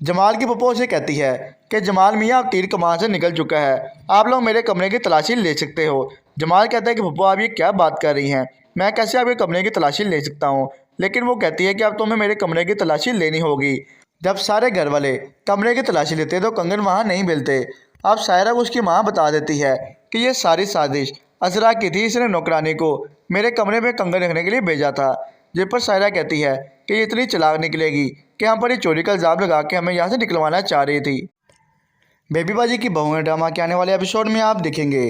जमाल की पप्पो उसे कहती है कि जमाल मियाँ अब तीर कमान से निकल चुका है, आप लोग मेरे कमरे की तलाशी ले सकते हो। जमाल कहता है कि पप्पो आप ये क्या बात कर रही हैं, मैं कैसे आपके कमरे की तलाशी ले सकता हूँ। लेकिन वो कहती है कि अब तुम्हें मेरे कमरे की तलाशी लेनी होगी। जब सारे घर वाले कमरे की तलाशी लेते तो कंगन वहाँ नहीं मिलते। अब सायरा को उसकी माँ बता देती है कि ये सारी साजिश अज़रा की थी, इसने नौकरानी को मेरे कमरे में कंगन रखने के लिए भेजा था। जिस पर सायरा कहती है कि ये इतनी चालाक निकलेगी कि हम पर ये चोरी का इल्ज़ाम लगा के हमें यहाँ से निकलवाना चाह रही थी। बेबी बाजी की बहू है ड्रामा के आने वाले एपिसोड में आप देखेंगे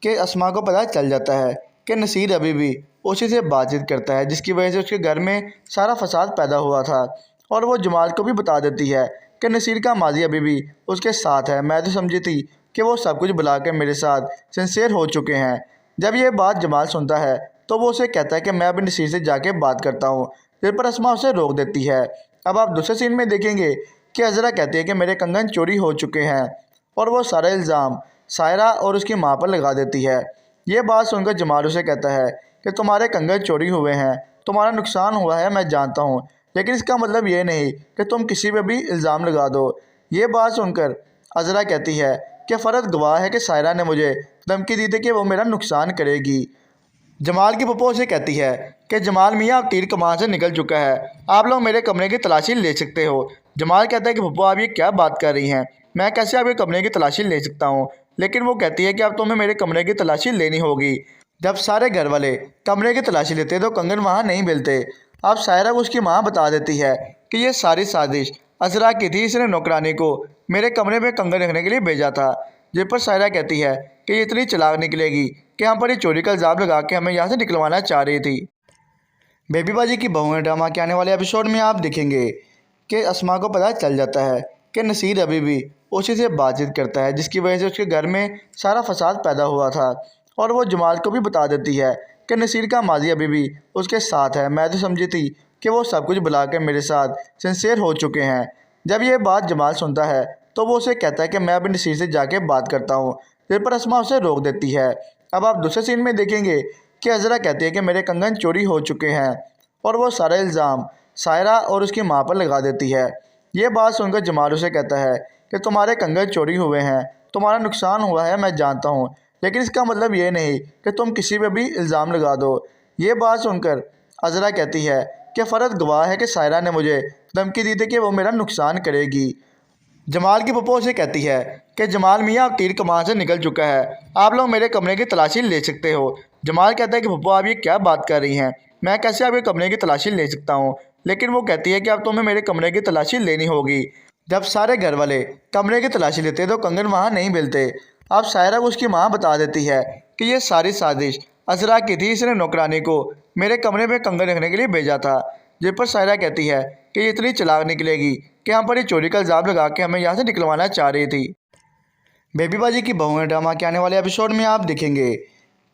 कि अस्मा को पता चल जाता है कि नसीर अभी भी उसी से बातचीत करता है, जिसकी वजह से उसके घर में सारा फसाद पैदा हुआ था। और वो जमाल को भी बता देती है कि नसीर का माजी अभी भी उसके साथ है। मैं तो समझी थी कि वो सब कुछ बुला के मेरे साथ सिंसियर हो चुके हैं। जब ये बात जमाल सुनता है तो वो उसे कहता है कि मैं अभी नसीर से जाके बात करता हूँ, जिस पर अस्मा उसे रोक देती है। अब आप दूसरे सीन में देखेंगे कि अजरा कहती है कि मेरे कंगन चोरी हो चुके हैं और वो सारा इल्ज़ाम सायरा और उसकी माँ पर लगा देती है। ये बात सुनकर जमाल उसे कहता है कि तुम्हारे कंगन चोरी हुए हैं, तुम्हारा नुकसान हुआ है, मैं जानता हूँ, लेकिन इसका मतलब ये नहीं कि तुम किसी पे भी इल्ज़ाम लगा दो। ये बात सुनकर अजरा कहती है कि फ़र्द गवाह है कि सायरा ने मुझे धमकी दी थी कि वो मेरा नुकसान करेगी। जमाल की पप्पो से कहती है कि जमाल मियाँ अब तीर कमान से निकल चुका है, आप लोग मेरे कमरे की तलाशी ले सकते हो। जमाल कहता है कि पप्पो आप ये क्या बात कर रही हैं, मैं कैसे आपके कमरे की तलाशी ले सकता हूँ। लेकिन वो कहती है कि अब तुम्हें मेरे कमरे की तलाशी लेनी होगी। जब सारे घर वाले कमरे की तलाशी लेते तो कंगन वहाँ नहीं मिलते। अब सायरा को उसकी माँ बता देती है कि ये सारी साजिश अजरा की थी, इसने नौकरानी को मेरे कमरे में कंगन रखने के लिए भेजा था। जिस पर सायरा कहती है कि ये इतनी चालाक निकलेगी कि हम पर ये चोरी का इल्ज़ाम लगा के हमें यहाँ से निकलवाना चाह रही थी। बेबी बाजी की बहू है ड्रामा के आने वाले एपिसोड में आप देखेंगे कि अस्मा को पता चल जाता है कि नसीर अभी भी उसी से बातचीत करता है, जिसकी वजह से उसके घर में सारा फसाद पैदा हुआ था। और वो जमाल को भी बता देती है कि नसीर का माजी अभी भी उसके साथ है। मैं तो समझी थी कि वो सब कुछ बुला के मेरे साथ सिंसियर हो चुके हैं। जब ये बात जमाल सुनता है तो वो उसे कहता है कि मैं अभी नसीर से जाके बात करता हूँ, जिस पर अस्मा उसे रोक देती है। अब आप दूसरे सीन में देखेंगे कि अजरा कहती है कि मेरे कंगन चोरी हो चुके हैं और वो सारा इल्ज़ाम सायरा और उसकी माँ पर लगा देती है। ये बात सुनकर जमाल उसे कहता है कि तुम्हारे कंगन चोरी हुए हैं, तुम्हारा नुकसान हुआ है, मैं जानता हूँ, लेकिन इसका मतलब ये नहीं कि तुम किसी पे भी इल्ज़ाम लगा दो। ये बात सुनकर अजरा कहती है कि फ़र्द गवाह है कि सायरा ने मुझे धमकी दी थी कि वो मेरा नुकसान करेगी। जमाल की पप्पो से कहती है कि जमाल मियाँ अब तीर कमान से निकल चुका है, आप लोग मेरे कमरे की तलाशी ले सकते हो। जमाल कहता है कि पप्पो आप ये क्या बात कर रही हैं, मैं कैसे आपके कमरे की तलाशी ले सकता हूँ। लेकिन वो कहती है कि अब तुम्हें मेरे कमरे की तलाशी लेनी होगी। जब सारे घर वाले कमरे की तलाशी लेते तो कंगन वहाँ नहीं मिलते। अब सायरा को उसकी माँ बता देती है कि ये सारी साजिश अजरा की थी, इसने नौकरानी को मेरे कमरे में कंगन रखने के लिए भेजा था। जिस पर सायरा कहती है कि ये इतनी चालाक निकलेगी कि हम पर ये चोरी का इल्ज़ाम लगा के हमें यहाँ से निकलवाना चाह रही थी। बेबी बाजी की बहू है ड्रामा के आने वाले एपिसोड में आप देखेंगे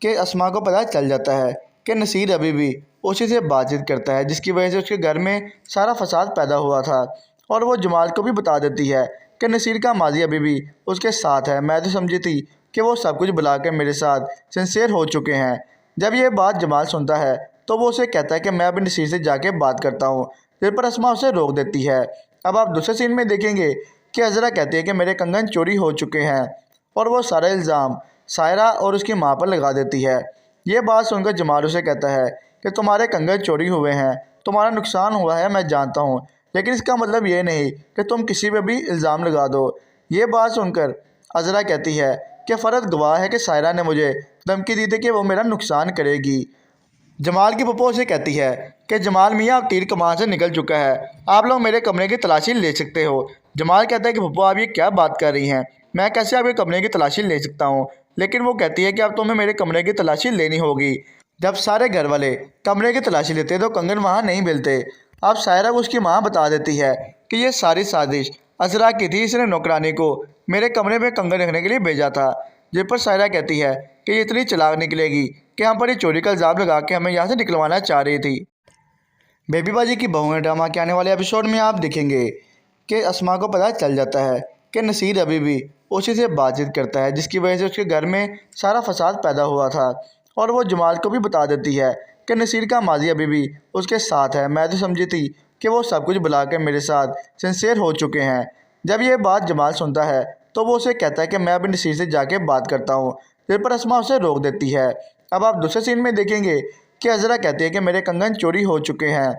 कि अस्मा को पता चल जाता है कि नसीर अभी भी उसी से बातचीत करता है, जिसकी वजह से उसके घर में सारा फसाद पैदा हुआ था। और वो जमाल को भी बता देती है कि नसीर का माजी अभी भी उसके साथ है। मैं तो समझी थी कि वो सब कुछ बुला के मेरे साथ सिंसियर हो चुके हैं। जब ये बात जमाल सुनता है तो वो उसे कहता है कि मैं अभी नसीर से जाके बात करता हूँ, जिस पर अस्मा उसे रोक देती है। अब आप दूसरे सीन में देखेंगे कि अजरा कहती है कि मेरे कंगन चोरी हो चुके हैं और वो सारा इल्ज़ाम सायरा और उसकी माँ पर लगा देती है। ये बात सुनकर जमाल उसे कहता है कि तुम्हारे कंगन चोरी हुए हैं, तुम्हारा नुकसान हुआ है, मैं जानता हूँ, लेकिन इसका मतलब ये नहीं कि तुम किसी पे भी इल्ज़ाम लगा दो। ये बात सुनकर अजरा कहती है कि फ़र्द गवाह है कि सायरा ने मुझे धमकी दी थी कि वो मेरा नुकसान करेगी। जमाल की पप्पो से कहती है कि जमाल मियाँ अब तीर कमान से निकल चुका है, आप लोग मेरे कमरे की तलाशी ले सकते हो। जमाल कहता है कि पप्पो आप ये क्या बात कर रही हैं, मैं कैसे आपके कमरे की तलाशी ले सकता हूँ। लेकिन वो कहती है कि अब तुम्हें मेरे कमरे की तलाशी लेनी होगी। जब सारे घर वाले कमरे की तलाशी लेते तो कंगन वहाँ नहीं मिलते। अब सायरा को उसकी माँ बता देती है कि ये सारी साजिश अजरा की थी, इसने नौकरानी को मेरे कमरे में कंगन रखने के लिए भेजा था। जिस पर सायरा कहती है कि ये इतनी चालाक निकलेगी कि हम पर ये चोरी का इल्ज़ाम लगा के हमें यहाँ से निकलवाना चाह रही थी। बेबी बाजी की बहू है ड्रामा के आने वाले एपिसोड में आप देखेंगे कि अस्मा को पता चल जाता है कि नसीर अभी भी उसी से बातचीत करता है, जिसकी वजह से उसके घर में सारा फसाद पैदा हुआ था। और वो जमाल को भी बता देती है कि नसीर का माजी अभी भी उसके साथ है। मैं तो समझी थी कि वो सब कुछ बुला के मेरे साथ सिंसियर हो चुके हैं। जब ये बात जमाल सुनता है तो वो उसे कहता है कि मैं अभी नसीर से जाके बात करता हूँ, जिस पर अस्मा उसे रोक देती है। अब आप दूसरे सीन में देखेंगे कि अजरा कहती है कि मेरे कंगन चोरी हो चुके हैं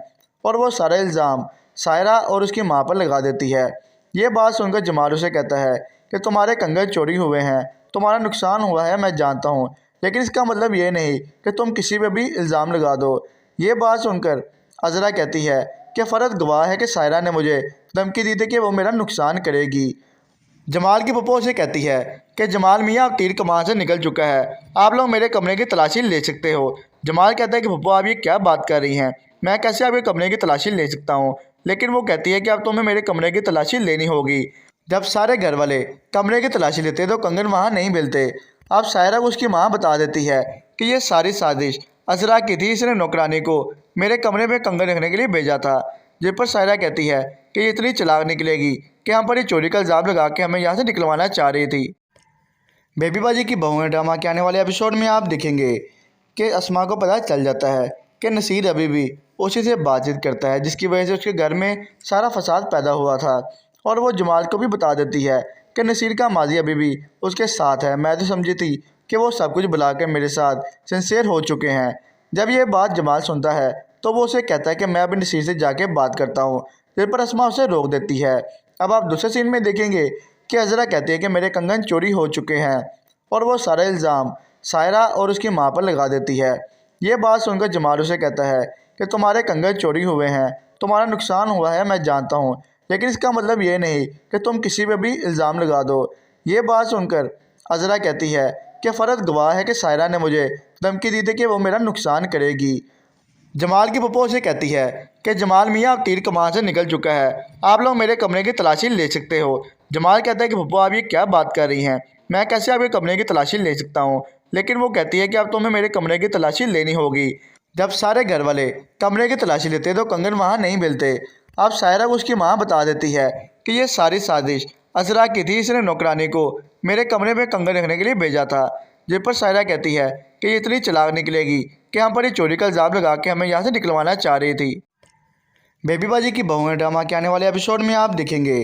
और वो सारा इल्ज़ाम सायरा और उसकी माँ पर लगा देती है। ये बात सुनकर जमाल उसे कहता है कि तुम्हारे कंगन चोरी हुए हैं, तुम्हारा नुकसान हुआ है, मैं जानता हूँ, लेकिन इसका मतलब ये नहीं कि तुम किसी पे भी इल्ज़ाम लगा दो। ये बात सुनकर अजरा कहती है कि फ़र्द गवाह है कि सायरा ने मुझे धमकी दी थी कि वो मेरा नुकसान करेगी। जमाल की पप्पो उसे कहती है कि जमाल मियाँ अब तीर कमान से निकल चुका है, आप लोग मेरे कमरे की तलाशी ले सकते हो। जमाल कहता है कि पप्पो आप ये क्या बात कर रही हैं, मैं कैसे आपके कमरे की तलाशी ले सकता हूँ। लेकिन वो कहती है कि अब तुम्हें मेरे कमरे की तलाशी लेनी होगी। जब सारे घर वाले कमरे की तलाशी लेते तो कंगन वहाँ नहीं मिलते। अब सायरा को उसकी माँ बता देती है कि ये सारी साजिश अजरा की थी, इसने नौकरानी को मेरे कमरे में कंगन रखने के लिए भेजा था। जिस पर सायरा कहती है कि ये इतनी चालाक निकलेगी कि हम पर ये चोरी का इल्ज़ाम लगा के हमें यहाँ से निकलवाना चाह रही थी। बेबी बाजी की बहुएं ड्रामा के आने वाले एपिसोड में आप देखेंगे कि अस्मा को पता चल जाता है कि नसीर अभी भी उसी से बातचीत करता है, जिसकी वजह से उसके घर में सारा फसाद पैदा हुआ था। और वो जमाल को भी बता देती है कि नसीर का माजी अभी भी उसके साथ है। मैं तो समझी थी कि वो सब कुछ भुला के मेरे साथ सिंसियर हो चुके हैं। जब ये बात जमाल सुनता है तो वो उसे कहता है कि मैं अभी नसीर से जाके बात करता हूँ, जिस पर अस्मा उसे रोक देती है। अब आप दूसरे सीन में देखेंगे कि अजरा कहती है कि मेरे कंगन चोरी हो चुके हैं और वो सारा इल्ज़ाम सायरा और उसकी माँ पर लगा देती है। ये बात सुनकर जमाल उसे कहता है कि तुम्हारे कंगन चोरी हुए हैं, तुम्हारा नुकसान हुआ है मैं जानता हूँ, लेकिन इसका मतलब ये नहीं कि तुम किसी पे भी इल्ज़ाम लगा दो। ये बात सुनकर अजरा कहती है कि फ़र्द गवाह है कि सायरा ने मुझे धमकी दी थी कि वो मेरा नुकसान करेगी। जमाल की पप्पो उसे कहती है कि जमाल मियाँ अब तीर कमान से निकल चुका है, आप लोग मेरे कमरे की तलाशी ले सकते हो। जमाल कहता है कि पप्पो आप ये क्या बात कर रही हैं, मैं कैसे आपके कमरे की तलाशी ले सकता हूँ। लेकिन वो कहती है कि अब तुम्हें मेरे कमरे की तलाशी लेनी होगी। जब सारे घर वाले कमरे की तलाशी लेते तो कंगन वहाँ नहीं मिलते। अब सायरा को उसकी माँ बता देती है कि ये सारी साजिश अजरा की थी, इसने नौकरानी को मेरे कमरे में कंगन रखने के लिए भेजा था। जिस पर सायरा कहती है कि ये इतनी चालाक निकलेगी कि हम पर ये चोरी का इल्ज़ाम लगा के हमें यहाँ से निकलवाना चाह रही थी। बेबी बाजी की बहुएं ड्रामा के आने वाले एपिसोड में आप देखेंगे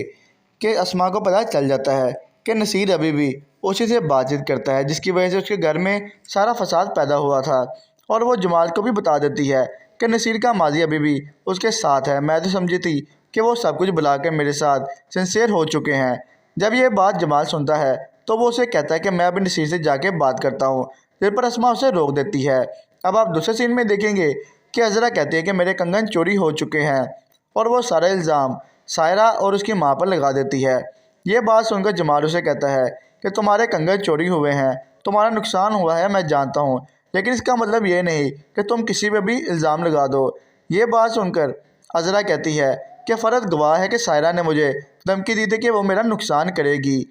कि अस्मा को पता चल जाता है कि नसीर अभी भी उसी से बातचीत करता है, जिसकी वजह से उसके घर में सारा फसाद पैदा हुआ था। और वो जमाल को भी बता देती है कि नसीर का माजी अभी भी उसके साथ है। मैं तो समझी थी कि वो सब कुछ भुला के मेरे साथ सिंसियर हो चुके हैं। जब ये बात जमाल सुनता है तो वो उसे कहता है कि मैं अभी नसीर से जाके बात करता हूँ, जिस पर अस्मा उसे रोक देती है। अब आप दूसरे सीन में देखेंगे कि अजरा कहती है कि मेरे कंगन चोरी हो चुके हैं और वो सारा इल्ज़ाम सायरा और उसकी माँ पर लगा देती है। ये बात सुनकर जमाल उसे कहता है कि तुम्हारे कंगन चोरी हुए हैं, तुम्हारा नुकसान हुआ है मैं जानता हूँ, लेकिन इसका मतलब ये नहीं कि तुम किसी पे भी इल्ज़ाम लगा दो। ये बात सुनकर अजरा कहती है कि फ़र्द गवाह है कि सायरा ने मुझे धमकी दी थी कि वो मेरा नुकसान करेगी।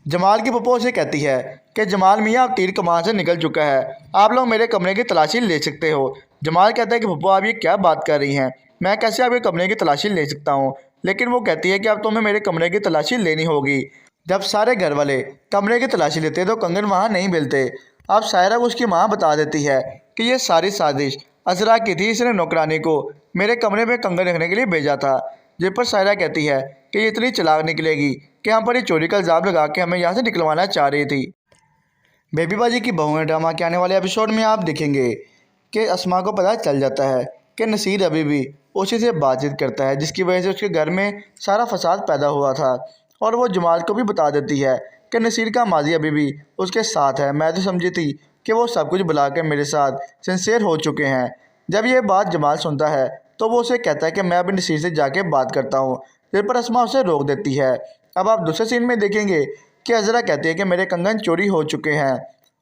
जमाल की पप्पो उसे कहती है कि जमाल मियाँ अब तीर कमान से निकल चुका है, आप लोग मेरे कमरे की तलाशी ले सकते हो। जमाल कहता है कि पप्पो आप ये क्या बात कर रही हैं, मैं कैसे आपके कमरे की तलाशी ले सकता हूँ। लेकिन वो कहती है कि अब तुम्हें मेरे कमरे की तलाशी लेनी होगी। जब सारे घर वाले कमरे की तलाशी लेते तो कंगन वहाँ नहीं मिलते। अब सायरा को उसकी माँ बता देती है कि ये सारी साजिश अजरा की थी, इसने नौकरानी को मेरे कमरे में कंगन रखने के लिए भेजा था। जिस पर सायरा कहती है कि ये इतनी चालाक निकलेगी कि हम पर ये चोरी का इल्ज़ाम लगा के हमें यहाँ से निकलवाना चाह रही थी। बेबी बाजी की बहुएं ड्रामा के आने वाले एपिसोड में आप देखेंगे कि अस्मा को पता चल जाता है कि नसीर अभी भी उसी से बातचीत करता है, जिसकी वजह से उसके घर में सारा फसाद पैदा हुआ था। और वो जमाल को भी बता देती है कि नसीर का माजी अभी भी उसके साथ है। मैं तो समझी थी कि वो सब कुछ भुला के मेरे साथ सिंसियर हो चुके हैं। जब ये बात जमाल सुनता है तो वो उसे कहता है कि मैं अभी नसीर से जाके बात करता हूँ, जिस पर अस्मा उसे रोक देती है। अब आप दूसरे सीन में देखेंगे कि अजरा कहती है कि मेरे कंगन चोरी हो चुके हैं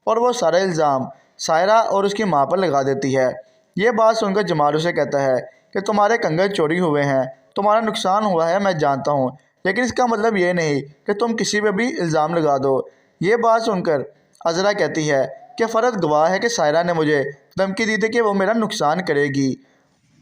और वो सारा इल्ज़ाम सायरा और उसकी माँ पर लगा देती है। ये बात सुनकर जमाल उसे कहता है कि तुम्हारे कंगन चोरी हुए हैं, तुम्हारा नुकसान हुआ है मैं जानता हूँ, लेकिन इसका मतलब ये नहीं कि तुम किसी पे भी इल्ज़ाम लगा दो। ये बात सुनकर अजरा कहती है कि फ़र्द गवाह है कि सायरा ने मुझे धमकी दी थी कि वो मेरा नुकसान करेगी।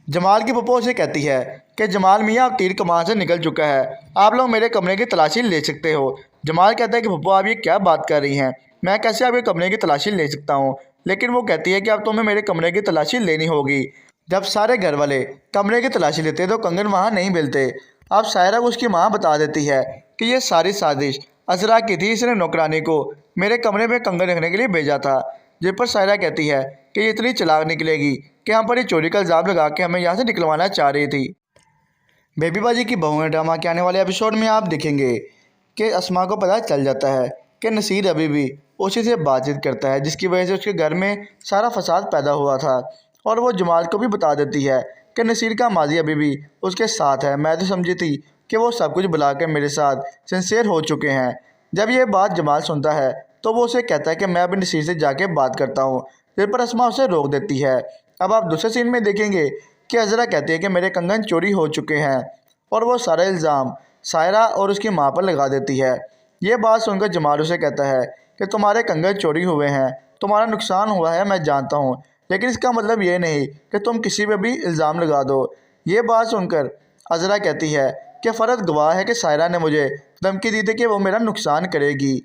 जमाल की पप्पो उसे कहती है कि जमाल मियाँ अब तीर कमान से निकल चुका है, आप लोग मेरे कमरे की तलाशी ले सकते हो। जमाल कहता है कि पप्पो आप ये क्या बात कर रही हैं, मैं कैसे आपके कमरे की तलाशी ले सकता हूँ। लेकिन वो कहती है कि अब तुम्हें मेरे कमरे की तलाशी लेनी होगी। जब सारे घर वाले कमरे की तलाशी लेते तो कंगन वहाँ नहीं मिलते। अब सायरा को उसकी माँ बता देती है कि ये सारी साजिश अजरा की थी, इसने नौकरानी को मेरे कमरे में कंगन रखने के लिए भेजा था। जिस पर सायरा कहती है कि ये इतनी चालाक निकलेगी कि हम पर ये चोरी का इल्ज़ाम लगा के हमें यहाँ से निकलवाना चाह रही थी। बेबी बाजी की बहुएं ड्रामा के आने वाले एपिसोड में आप देखेंगे कि अस्मा को पता चल जाता है कि नसीर अभी भी उसी से बातचीत करता है, जिसकी वजह से उसके घर में सारा फसाद पैदा हुआ था। और वो जमाल को भी बता देती है कि नसीर का माजी अभी भी उसके साथ है। मैं तो समझी थी कि वो सब कुछ बुलाकर मेरे साथ सिंसियर हो चुके हैं। जब ये बात जमाल सुनता है तो वो उसे कहता है कि मैं अभी नसीर से जाके बात करता हूँ, जिस पर अस्मा उसे रोक देती है। अब आप दूसरे सीन में देखेंगे कि अजरा कहती है कि मेरे कंगन चोरी हो चुके हैं और वो सारा इल्ज़ाम सायरा और उसकी माँ पर लगा देती है। ये बात सुनकर जमाल उसे कहता है कि तुम्हारे कंगन चोरी हुए हैं, तुम्हारा नुकसान हुआ है, मैं जानता हूँ, लेकिन इसका मतलब ये नहीं कि तुम किसी पे भी इल्ज़ाम लगा दो। ये बात सुनकर अजरा कहती है कि फ़र्द गवाह है कि सायरा ने मुझे धमकी दी थी कि वो मेरा नुकसान करेगी।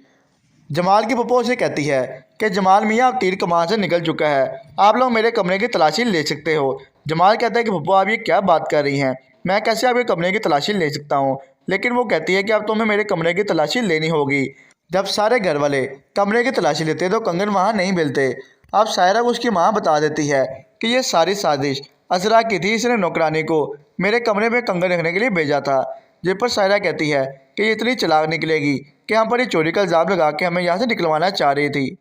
जमाल की पप्पो उसे कहती है कि जमाल मियाँ अब तीर कमान से निकल चुका है, आप लोग मेरे कमरे की तलाशी ले सकते हो। जमाल कहता है कि पप्पो आप ये क्या बात कर रही हैं, मैं कैसे आपके कमरे की तलाशी ले सकता हूँ। लेकिन वो कहती है कि अब तुम्हें मेरे कमरे की तलाशी लेनी होगी। जब सारे घर वाले कमरे की तलाशी लेते तो कंगन वहाँ नहीं मिलते। अब सायरा को उसकी माँ बता देती है कि ये सारी साजिश अजरा की थी, इसने नौकरानी को मेरे कमरे में कंगन रखने के लिए भेजा था। जिस पर सायरा कहती है कि ये इतनी चालाक निकलेगी कि हम पर ये चोरी का इल्ज़ाम लगा के हमें यहाँ से निकलवाना चाह रही थी।